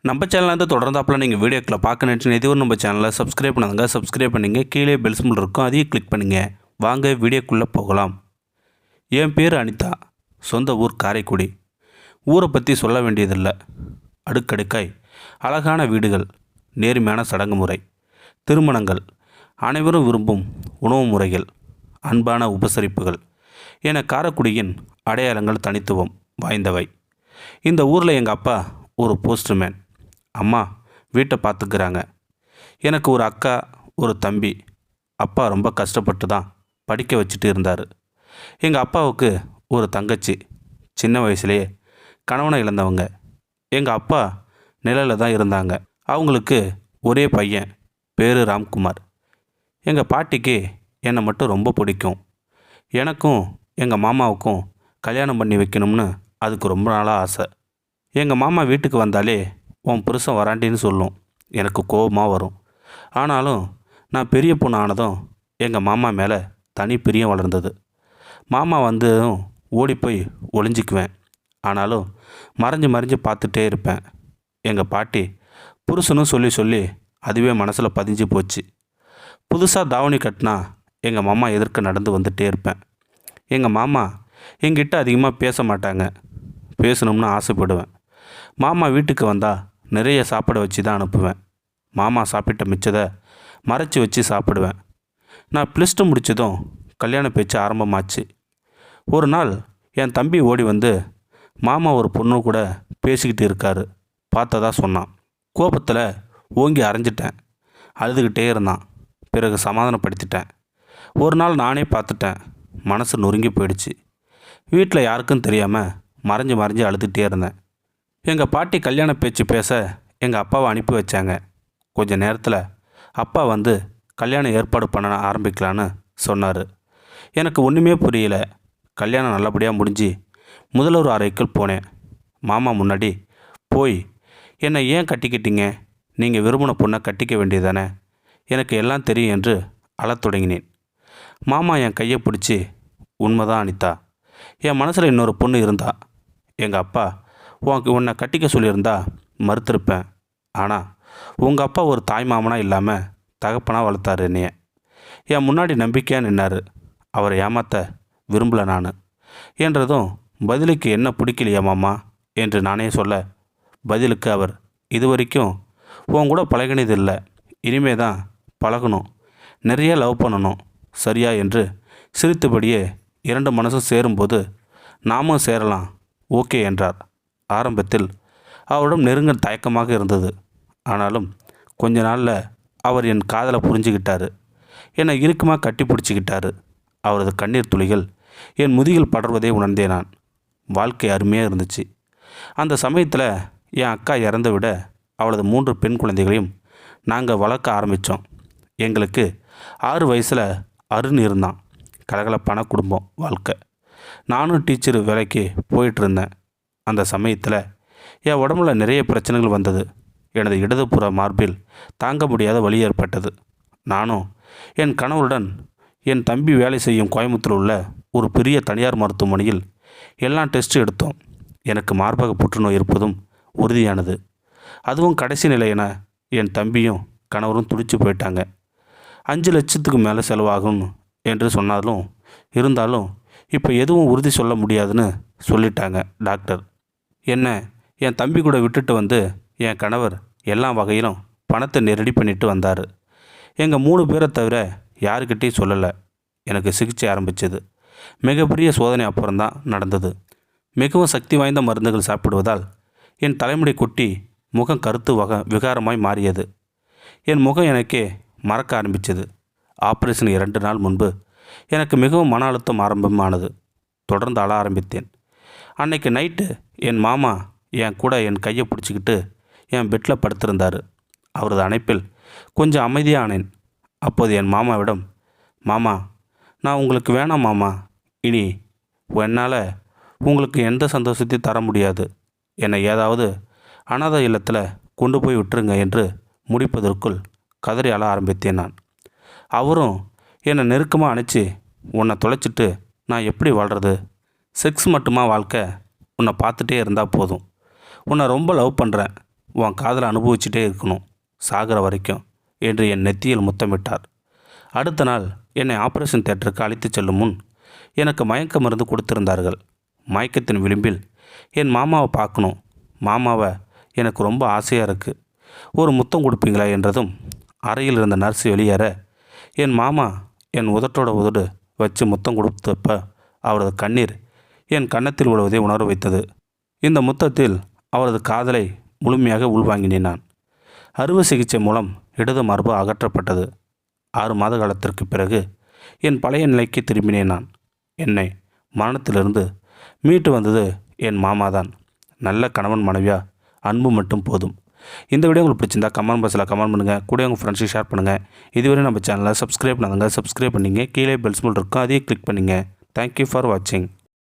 நம்ம சேனல்லேருந்து தொடர்ந்தாப்பில் நீங்கள் வீடியோக்களை பார்க்க நினச்சினா இதுவரை நம்ம சேனலை சப்ஸ்கிரைப் பண்ணாங்க. சப்ஸ்கிரைப் பண்ணிங்க. கீழே பெல் சிம்பிள் இருக்கும், அதையும் கிளிக் பண்ணிங்க. வாங்க வீடியோக்குள்ளே போகலாம். என் பேர் அனிதா. சொந்த ஊர் காரைக்குடி. ஊரை பற்றி சொல்ல வேண்டியதில்லை. அடுக்கடுக்காய் அழகான வீடுகள், நேர்மையான சடங்கு முறை, திருமணங்கள், அனைவரும் விரும்பும் உணவு முறைகள், அன்பான உபசரிப்புகள் என காரைக்குடியின் அடையாளங்கள் தனித்துவம் வாய்ந்தவை. இந்த ஊரில் எங்கள் அப்பா ஒரு போஸ்ட்மேன், அம்மா வீட்டை பார்த்துக்கிறாங்க. எனக்கு ஒரு அக்கா, ஒரு தம்பி. அப்பா ரொம்ப கஷ்டப்பட்டு தான் படிக்க வச்சுட்டு இருந்தார். எங்கள் அப்பாவுக்கு ஒரு தங்கச்சி, சின்ன வயசுலேயே கணவனை இழந்தவங்க. எங்கள் அப்பா நிலையில் தான் இருந்தாங்க. அவங்களுக்கு ஒரே பையன், பேர் ராம்குமார். எங்கள் பாட்டிக்கு என்னை மட்டும் ரொம்ப பிடிக்கும். எனக்கும் எங்கள் மாமாவுக்கும் கல்யாணம் பண்ணி வைக்கணும்னு அதுக்கு ரொம்ப நாளாக ஆசை. எங்கள் மாமா வீட்டுக்கு வந்தாலே உன் புருஷன் வராண்டின்னு சொல்லும். எனக்கு கோபமாக வரும். ஆனாலும் நான் பெரிய பொண்ணு ஆனதும் எங்கள் மாமா மேலே தனி பிரியம் வளர்ந்தது. மாமா வந்ததும் ஓடி போய் ஒளிஞ்சிக்குவேன். ஆனாலும் மறைஞ்சு மறைஞ்சு பார்த்துட்டே இருப்பேன். எங்கள் பாட்டி புருஷனும் சொல்லி சொல்லி அதுவே மனசில் பதிஞ்சு போச்சு. புதுசாக தாவணி கட்டினா எங்கள் மாமா எதிர்க்க நடந்து வந்துகிட்டே இருப்பேன். எங்கள் மாமா என்கிட்ட அதிகமாக பேச மாட்டாங்க. பேசணும்னு ஆசைப்படுவேன். மாமா வீட்டுக்கு வந்தால் நிறைய சாப்பிட வச்சு தான் அனுப்புவேன். மாமா சாப்பிட்ட மிச்சதை மறைச்சி வச்சு சாப்பிடுவேன். நான் +2 முடித்ததும் கல்யாண பேச்சு ஆரம்பமாச்சு. ஒரு நாள் என் தம்பி ஓடி வந்து மாமா ஒரு பொண்ணு கூட பேசிக்கிட்டு இருக்காரு பார்த்ததா சொன்னான். கோபத்தில் ஓங்கி அரைஞ்சிட்டேன். அழுதுகிட்டே இருந்தான். பிறகு சமாதானப்படுத்திட்டேன். ஒரு நாள் நானே பார்த்துட்டேன். மனசு நொறுங்கி போயிடுச்சு. வீட்டில் யாருக்கும் தெரியாமல் மறைஞ்சு மறைஞ்சு அழுதுகிட்டே இருந்தேன். எங்கள் பாட்டி கல்யாண பேச்சு பேச எங்கள் அப்பாவை அனுப்பி வச்சாங்க. கொஞ்ச நேரத்தில் அப்பா வந்து கல்யாணம் ஏற்பாடு பண்ண ஆரம்பிக்கலான்னு சொன்னார். எனக்கு ஒன்றுமே புரியல. கல்யாணம் நல்லபடியாக முடிஞ்சு முதல்வர் அறைக்குள் போனேன். மாமா முன்னாடி போய், என்னை ஏன் கட்டிக்கிட்டீங்க? நீங்கள் விரும்பின பொண்ணை கட்டிக்க வேண்டியதானே? எனக்கு எல்லாம் தெரியும் என்று அழத் தொடங்கினேன். மாமா என் கையை பிடிச்சி, உண்மைதான் அனிதா, என் மனசில் இன்னொரு பொண்ணு இருந்தா. எங்கள் அப்பா உன்னை கட்டிக்க சொல்லியிருந்தா மறுத்திருப்பேன். ஆனால் உங்கள் அப்பா ஒரு தாய் மாமனாக இல்லாமல் தகப்பனாக வளர்த்தாரு என்னைய. என் முன்னாடி நம்பிக்கையாக நின்னார். அவரை ஏமாற்ற விரும்பலை நான் என்றதும், பதிலுக்கு என்ன பிடிக்கலையா மாமா என்று நானே சொல்ல, பதிலுக்கு அவர், இது வரைக்கும் உன் கூட பழகினது இல்லை, இனிமே தான் பழகணும், நிறைய லவ் பண்ணணும், சரியா என்று சிரித்தபடியே, 2 மனசும் சேரும்போது நாமும் சேரலாம், ஓகே என்றார். ஆரம்பத்தில் அவரிடம் நெருங்க தயக்கமாக இருந்தது. ஆனாலும் கொஞ்ச நாளில் அவர் என் காதலை புரிஞ்சுக்கிட்டாரு. என்னை இறுக்கமாக கட்டி பிடிச்சிக்கிட்டாரு. அவரது கண்ணீர் துளிகள் என் முதுகில் படர்வதை உணர்ந்தே நான். வாழ்க்கை அருமையாக இருந்துச்சு. அந்த சமயத்தில் என் அக்கா இறந்து விட அவளது 3 பெண் குழந்தைகளையும் நாங்கள் வளர்க்க ஆரம்பித்தோம். எங்களுக்கு 6 வயசில் அருண் இருந்தான். கலகலப்பான குடும்பம் வாழ்க்கை. நானும் டீச்சர் வேலைக்கு போயிட்டுருந்தேன். அந்த சமயத்தில் என் உடம்புல நிறைய பிரச்சனைகள் வந்தது. எனது இடதுபுற மார்பில் தாங்க முடியாத வலி ஏற்பட்டது. நானும் என் கணவருடன் என் தம்பி வேலை செய்யும் கோயம்புத்தூர் உள்ள ஒரு பெரிய தனியார் மருத்துவமனையில் எல்லாம் டெஸ்ட் எடுத்தோம். எனக்கு மார்பக புற்றுநோய் இருப்பதும் உறுதியானது. அதுவும் கடைசி நிலை என என் தம்பியும் கணவரும் துடிச்சு போயிட்டாங்க. 5 லட்சத்துக்கு மேலே செலவாகும் என்று சொன்னாலும், இருந்தாலும் இப்போ எதுவும் உறுதி சொல்ல முடியாதுன்னு சொல்லிட்டாங்க டாக்டர். என்ன என் தம்பி கூட விட்டுட்டு வந்து என் கணவர் எல்லா வகையிலும் பணத்தை ரெடி பண்ணிட்டு வந்தார். எங்கள் 3 பேரை தவிர யாருக்கிட்டையும் சொல்லலை. எனக்கு சிகிச்சை ஆரம்பித்தது மிகப்பெரிய சோதனை அப்புறம்தான் நடந்தது. மிகவும் சக்தி வாய்ந்த மருந்துகள் சாப்பிடுவதால் என் தலைமுடி கொட்டி முகம் கருத்து விகாரமாய் மாறியது. என் முகம் எனக்கே மறக்க ஆரம்பித்தது. ஆப்ரேஷன் 2 நாள் முன்பு எனக்கு மிகவும் மன அழுத்தம் ஆரம்பமானது. தொடர்ந்து அழ ஆரம்பித்தேன். அன்னைக்கு நைட்டு என் மாமா என் கூட என் கையை பிடிச்சிக்கிட்டு என் பெட்டில் படுத்திருந்தார். அவரது அணைப்பில் கொஞ்சம் அமைதியானேன். அப்போது என் மாமாவிடம், மாமா, நான் உங்களுக்கு வேணாம் மாமா, இனி என்னால் உங்களுக்கு எந்த சந்தோஷத்தையும் தர முடியாது, என்னை ஏதாவது அனாதை இல்லத்தில் கொண்டு போய் விட்டுருங்க என்று முடிப்பதற்குள் கதறி அழ ஆரம்பித்தேன் நான். அவரும் என்னை நெருக்கமாக அணைச்சி, உன்னை தொலைச்சிட்டு நான் எப்படி வாழ்கிறது? செக்ஸ் மட்டுமா வாழ்க்கை? உன்னை பார்த்துட்டே இருந்தால் போதும். உன்னை ரொம்ப லவ் பண்ணுறேன். உன் காதலை அனுபவிச்சுட்டே இருக்கணும் சாகிற வரைக்கும் என்று என் நெத்தியில் முத்தமிட்டார். அடுத்த நாள் என்னை ஆபரேஷன் தியேட்டருக்கு அழைத்துச் செல்லும் முன் எனக்கு மயக்க மருந்து கொடுத்திருந்தார்கள். மயக்கத்தின் விளிம்பில் என் மாமாவை பார்க்கணும், மாமாவை எனக்கு ரொம்ப ஆசையாக இருக்குது, ஒரு முத்தம் கொடுப்பீங்களா என்றதும் அறையில் இருந்த நர்ஸ் வெளியேற என் மாமா என் உதட்டோட உதடு வச்சு முத்தம் கொடுத்தப்ப அவரது கண்ணீர் என் கன்னத்தில் விழுவதை உணர வைத்தது. இந்த முத்தத்தில் அவரது காதலை முழுமையாக உள்வாங்கினேன் நான். அறுவை சிகிச்சை மூலம் இடது மார்பு அகற்றப்பட்டது. 6 மாத காலத்திற்கு பிறகு என் பழைய நிலைக்கு திரும்பினேன் நான். என்னை மரணத்திலிருந்து மீட்டு வந்தது என் மாமாதான். நல்ல கணவன் மனைவியா அன்பு மட்டும் போதும். இந்த வீடியோ உங்களுக்கு பிடிச்சிருந்தா கமெண்ட் பாக்ஸில் கமெண்ட் பண்ணுங்கள், கூட உங்கள் ஃப்ரெண்ட்ஸுக்கு ஷேர் பண்ணுங்கள். இதுவரை நம்ம சேனலை சப்ஸ்கிரைப் பண்ணுங்க, சப்ஸ்கிரைப் பண்ணிங்க, கீழே பெல் சிம்பல் இருக்கும், அதையே கிளிக் பண்ணிங்க. தேங்க்யூ ஃபார் வாட்சிங்.